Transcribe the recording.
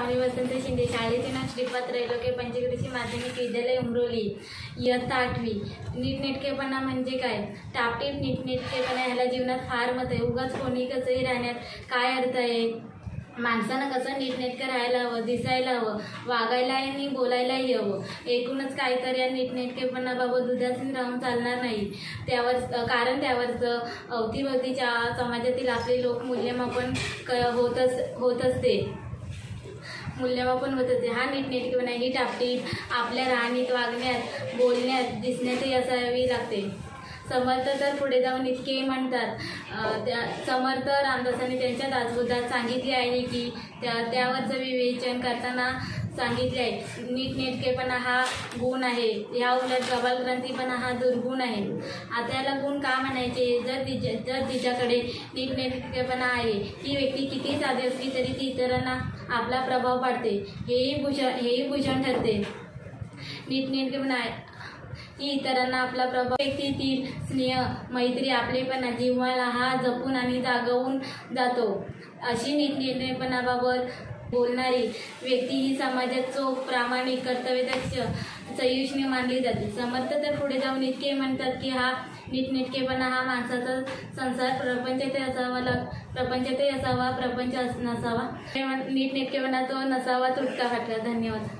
पावनी वसंत शिंदे, शाळेचे नाव श्रीपाद त्रैलोक्य पंचक्रोशी माध्यमिक विद्यालय उमरोली, इयत्ता 8वी। नीटनेटकेपणा म्हणजे काय? टापटीप नीटनेटकेपणा ह्याला जीवनात फार महत्त्व आहे। उगाच कोणी कसंही राहण्यात काय अर्थ आहे? माणसानं कसं नीटनेटकं राहायला हवं, दिसायला हवं, वागायला आणि बोलायलाही हवं। एकूणच काय तर या नीटनेटकेपणाबाबत उदासीन राहून चालणार नाही। कारण त्यावरचं अवतीभवतीच्या समाजातील आपले लोक मूल्यमापन होत असते। हा नीटनेटकेपणा ही टापटीप आपल्या राहणीत, वागण्यात, बोलण्यात, दिसण्यातही असावी लागते। समर्थ तर पुढे जाऊन इतके म्हणतात, समर्थ रामदासांनी त्यांच्या दासबोधात सांगितले आहे की त्यावरचं विवेचन करताना सांगितले आहे, नीटनेटकेपणा हा गुण आहे, ह्या उलट गबालग्रंथीपणा हा दुर्गुण आहे। आता याला गुण का म्हणायचे? जर तिच्याकडे नीटनेटकेपणा आहे, ती व्यक्ती किती साधी असली तरी ती इतरांना आपला प्रभाव पाडते, हेही भूषण ठरते। नीटनेटकेपणा ती इतरांना आपला प्रभाव, व्यक्तीतील स्नेह, मैत्री, आपलेपणा, जिव्हाळा हा जपून आणि जागवून जातो। अशी नीटनेटकेपणाबाबत बोलणारी व्यक्ती ही समाजात चोख, प्रामाणिक, कर्तव्यदक्ष, सहिष्णू मानली जाते। समर्थ तर पुढे जाऊन इतके म्हणतात की हा नीटनेटकेपणा हा माणसाचा संसार प्रपंचातही असावा, प्रपंच नसावा। नीटनेटकेपणा तो नसावा, तुटका फाटका। धन्यवाद।